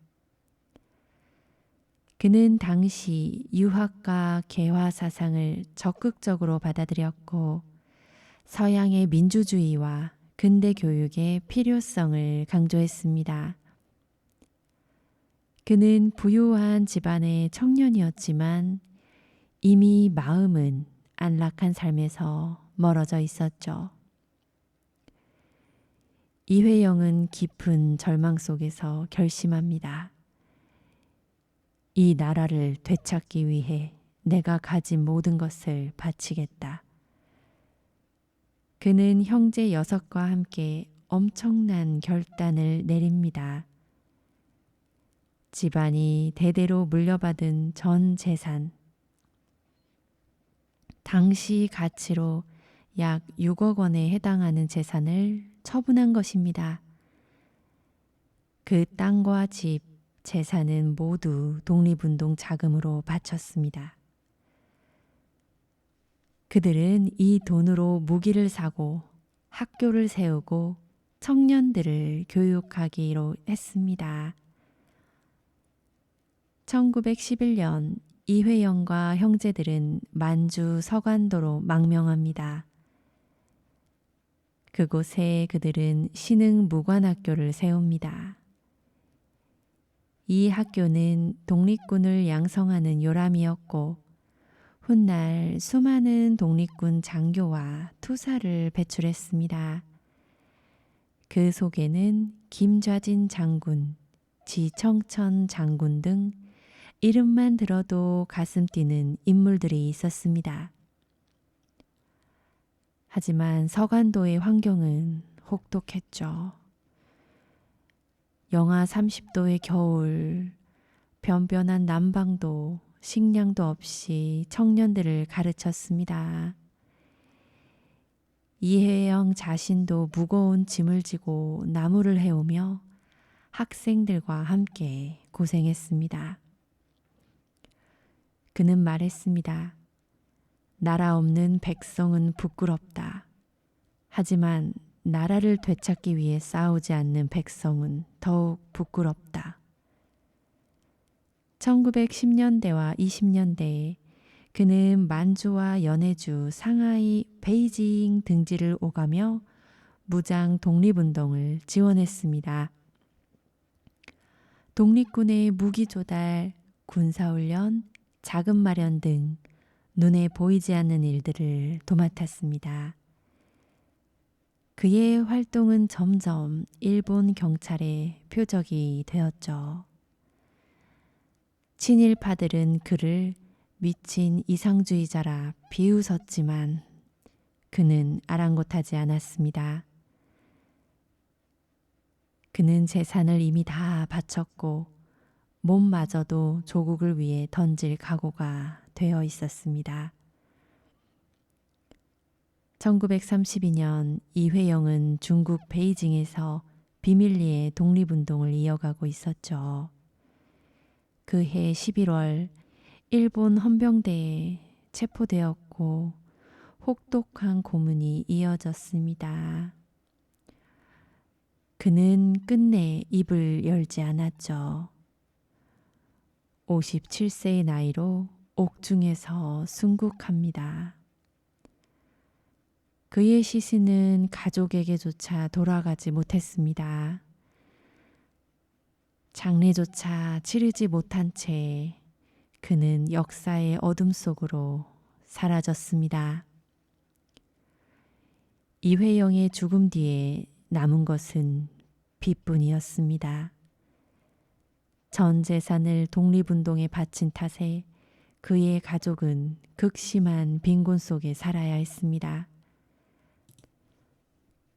그는 당시 유학과 개화 사상을 적극적으로 받아들였고 서양의 민주주의와 근대 교육의 필요성을 강조했습니다. 그는 부유한 집안의 청년이었지만 이미 마음은 안락한 삶에서 멀어져 있었죠. 이회영은 깊은 절망 속에서 결심합니다. 이 나라를 되찾기 위해 내가 가진 모든 것을 바치겠다. 그는 형제 6과 함께 엄청난 결단을 내립니다. 집안이 대대로 물려받은 전 재산, 당시 가치로 약 6억 원에 해당하는 재산을 처분한 것입니다. 그 땅과 집, 재산은 모두 독립운동 자금으로 바쳤습니다. 그들은 이 돈으로 무기를 사고 학교를 세우고 청년들을 교육하기로 했습니다. 1911년 이회영과 형제들은 만주 서간도로 망명합니다. 그곳에 그들은 신흥 무관학교를 세웁니다. 이 학교는 독립군을 양성하는 요람이었고 훗날 수많은 독립군 장교와 투사를 배출했습니다. 그 속에는 김좌진 장군, 지청천 장군 등 이름만 들어도 가슴 뛰는 인물들이 있었습니다. 하지만 서간도의 환경은 혹독했죠. 영하 30도의 겨울, 변변한 난방도 식량도 없이 청년들을 가르쳤습니다. 이회영 자신도 무거운 짐을 지고 나무를 해오며 학생들과 함께 고생했습니다. 그는 말했습니다. 나라 없는 백성은 부끄럽다. 하지만 나라를 되찾기 위해 싸우지 않는 백성은 더욱 부끄럽다. 1910년대와 20년대에 그는 만주와 연해주, 상하이, 베이징 등지를 오가며 무장 독립운동을 지원했습니다. 독립군의 무기 조달, 군사훈련, 자금 마련 등 눈에 보이지 않는 일들을 도맡았습니다. 그의 활동은 점점 일본 경찰의 표적이 되었죠. 친일파들은 그를 미친 이상주의자라 비웃었지만 그는 아랑곳하지 않았습니다. 그는 재산을 이미 다 바쳤고 몸마저도 조국을 위해 던질 각오가 되어 있었습니다. 1932년 이회영은 중국 베이징에서 비밀리에 독립운동을 이어가고 있었죠. 그해 11월 일본 헌병대에 체포되었고 혹독한 고문이 이어졌습니다. 그는 끝내 입을 열지 않았죠. 57세의 나이로 옥중에서 순국합니다. 그의 시신은 가족에게조차 돌아가지 못했습니다. 장례조차 치르지 못한 채 그는 역사의 어둠 속으로 사라졌습니다. 이회영의 죽음 뒤에 남은 것은 빚뿐이었습니다. 전 재산을 독립운동에 바친 탓에 그의 가족은 극심한 빈곤 속에 살아야 했습니다.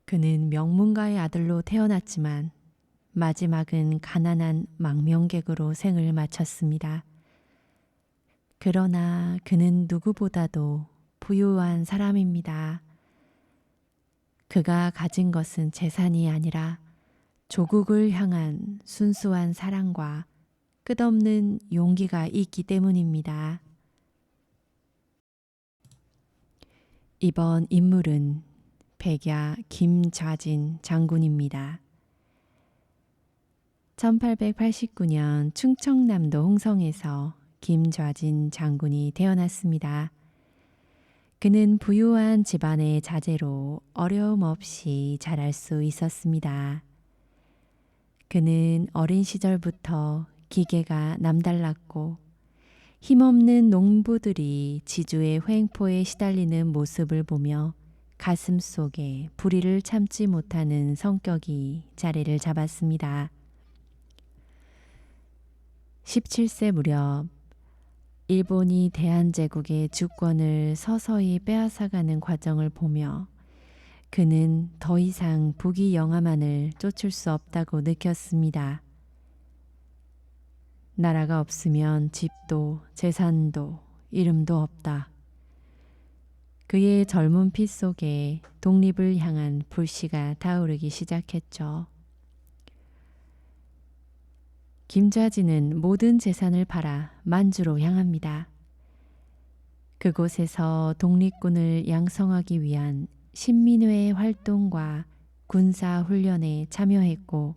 그는 명문가의 아들로 태어났지만 마지막은 가난한 망명객으로 생을 마쳤습니다. 그러나 그는 누구보다도 부유한 사람입니다. 그가 가진 것은 재산이 아니라 조국을 향한 순수한 사랑과 끝없는 용기가 있기 때문입니다. 이번 인물은 백야 김좌진 장군입니다. 1889년 충청남도 홍성에서 김좌진 장군이 태어났습니다. 그는 부유한 집안의 자제로 어려움 없이 자랄 수 있었습니다. 그는 어린 시절부터 기계가 남달랐고 힘없는 농부들이 지주의 횡포에 시달리는 모습을 보며 가슴 속에 불의를 참지 못하는 성격이 자리를 잡았습니다. 17세 무렵 일본이 대한제국의 주권을 서서히 빼앗아가는 과정을 보며 그는 더 이상 북위 영하만을 쫓을 수 없다고 느꼈습니다. 나라가 없으면 집도 재산도 이름도 없다. 그의 젊은 피 속에 독립을 향한 불씨가 타오르기 시작했죠. 김좌진은 모든 재산을 팔아 만주로 향합니다. 그곳에서 독립군을 양성하기 위한 신민회 활동과 군사 훈련에 참여했고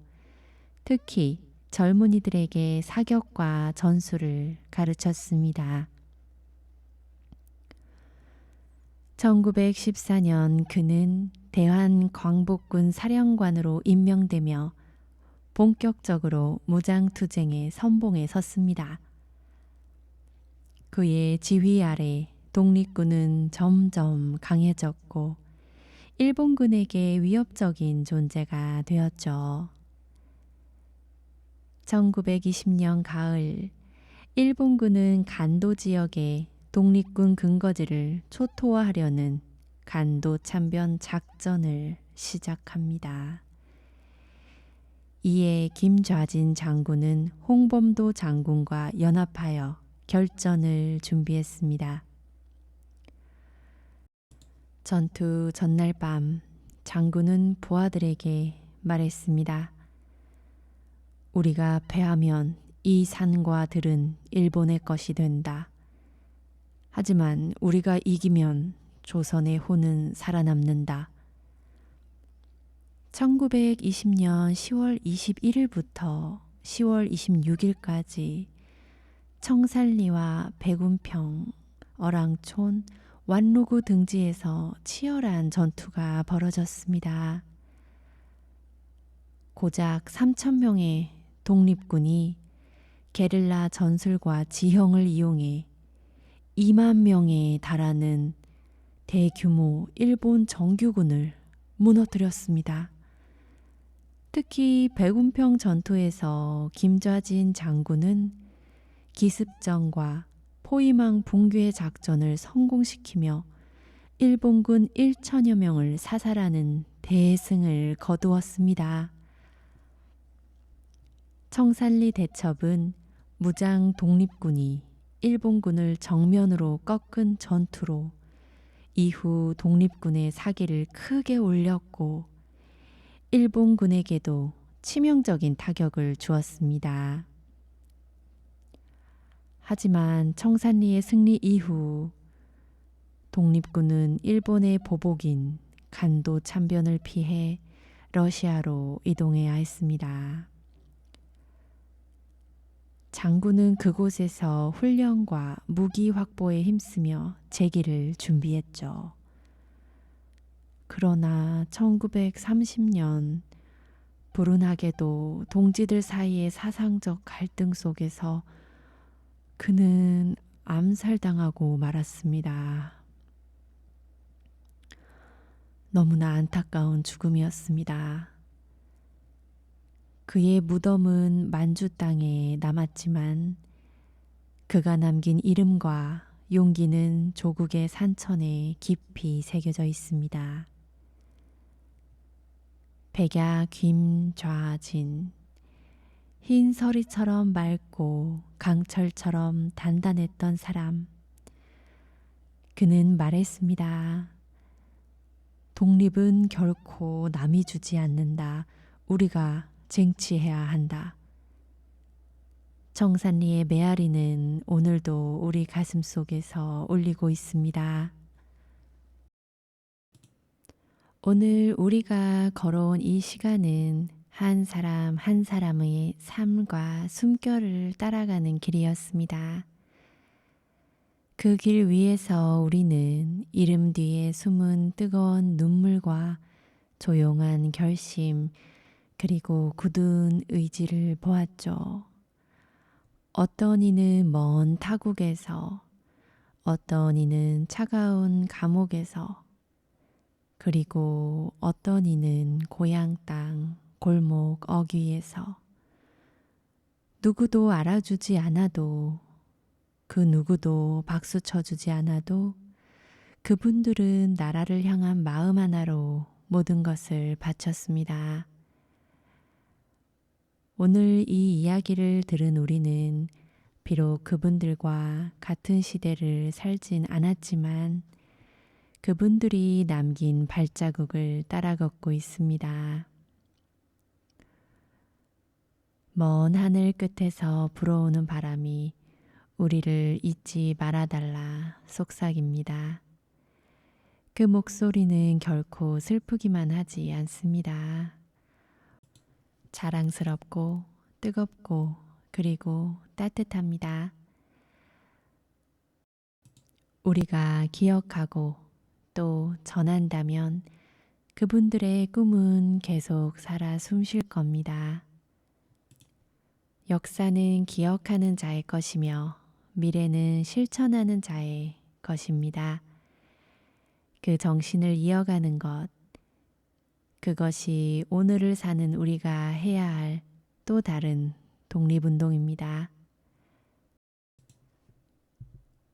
특히 젊은이들에게 사격과 전술을 가르쳤습니다. 1914년 그는 대한광복군 사령관으로 임명되며 본격적으로 무장투쟁의 선봉에 섰습니다. 그의 지휘 아래 독립군은 점점 강해졌고 일본군에게 위협적인 존재가 되었죠. 1920년 가을 일본군은 간도 지역에 독립군 근거지를 초토화하려는 간도 참변 작전을 시작합니다. 이에 김좌진 장군은 홍범도 장군과 연합하여 결전을 준비했습니다. 전투 전날 밤 장군은 부하들에게 말했습니다. 우리가 패하면 이 산과 들은 일본의 것이 된다. 하지만 우리가 이기면 조선의 호는 살아남는다. 1920년 10월 21일부터 10월 26일까지 청산리와 백운평, 어랑촌, 완로구 등지에서 치열한 전투가 벌어졌습니다. 고작 3,000명의 독립군이 게릴라 전술과 지형을 이용해 2만 명에 달하는 대규모 일본 정규군을 무너뜨렸습니다. 특히 백운평 전투에서 김좌진 장군은 기습전과 포위망 붕괴 작전을 성공시키며 일본군 1천여 명을 사살하는 대승을 거두었습니다. 청산리 대첩은 무장 독립군이 일본군을 정면으로 꺾은 전투로 이후 독립군의 사기를 크게 올렸고 일본군에게도 치명적인 타격을 주었습니다. 하지만 청산리의 승리 이후 독립군은 일본의 보복인 간도 참변을 피해 러시아로 이동해야 했습니다. 장군은 그곳에서 훈련과 무기 확보에 힘쓰며 재기를 준비했죠. 그러나 1930년 불운하게도 동지들 사이의 사상적 갈등 속에서 그는 암살당하고 말았습니다. 너무나 안타까운 죽음이었습니다. 그의 무덤은 만주 땅에 남았지만 그가 남긴 이름과 용기는 조국의 산천에 깊이 새겨져 있습니다. 백야 김좌진, 흰 서리처럼 맑고 강철처럼 단단했던 사람. 그는 말했습니다. 독립은 결코 남이 주지 않는다. 우리가 쟁취해야 한다. 청산리의 메아리는 오늘도 우리 가슴 속에서 울리고 있습니다. 오늘 우리가 걸어온 이 시간은 한 사람 한 사람의 삶과 숨결을 따라가는 길이었습니다. 그 길 위에서 우리는 이름 뒤에 숨은 뜨거운 눈물과 조용한 결심, 그리고 굳은 의지를 보았죠. 어떤 이는 먼 타국에서, 어떤 이는 차가운 감옥에서, 그리고 어떤 이는 고향 땅, 골목 어귀에서 누구도 알아주지 않아도 그 누구도 박수 쳐주지 않아도 그분들은 나라를 향한 마음 하나로 모든 것을 바쳤습니다. 오늘 이 이야기를 들은 우리는 비록 그분들과 같은 시대를 살진 않았지만 그분들이 남긴 발자국을 따라 걷고 있습니다. 먼 하늘 끝에서 불어오는 바람이 우리를 잊지 말아달라 속삭입니다. 그 목소리는 결코 슬프기만 하지 않습니다. 자랑스럽고 뜨겁고 그리고 따뜻합니다. 우리가 기억하고 또 전한다면 그분들의 꿈은 계속 살아 숨쉴 겁니다. 역사는 기억하는 자의 것이며 미래는 실천하는 자의 것입니다. 그 정신을 이어가는 것, 그것이 오늘을 사는 우리가 해야 할 또 다른 독립운동입니다.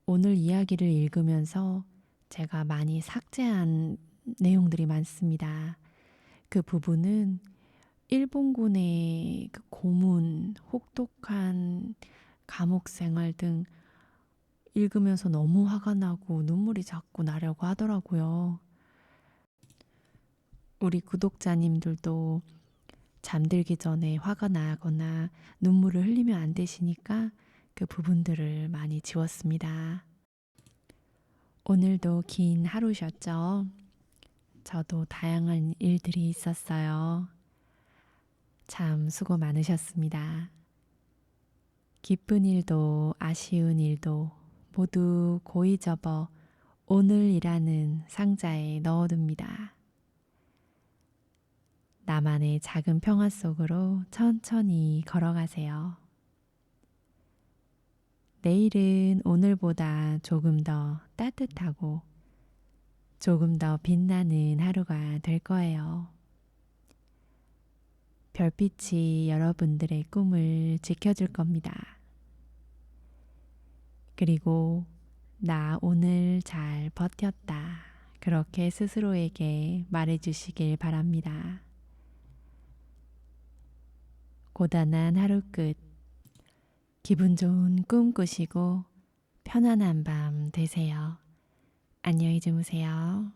오늘 이야기를 읽으면서 제가 많이 삭제한 내용들이 많습니다. 그 부분은 일본군의 그 고문, 혹독한 감옥 생활 등 읽으면서 너무 화가 나고 눈물이 자꾸 나려고 하더라고요. 우리 구독자님들도 잠들기 전에 화가 나거나 눈물을 흘리면 안 되시니까 그 부분들을 많이 지웠습니다. 오늘도 긴 하루셨죠? 저도 다양한 일들이 있었어요. 참 수고 많으셨습니다. 기쁜 일도 아쉬운 일도 모두 고이 접어 오늘이라는 상자에 넣어둡니다. 나만의 작은 평화 속으로 천천히 걸어가세요. 내일은 오늘보다 조금 더 따뜻하고 조금 더 빛나는 하루가 될 거예요. 별빛이 여러분들의 꿈을 지켜줄 겁니다. 그리고 나 오늘 잘 버텼다. 그렇게 스스로에게 말해주시길 바랍니다. 고단한 하루 끝, 기분 좋은 꿈 꾸시고 편안한 밤 되세요. 안녕히 주무세요.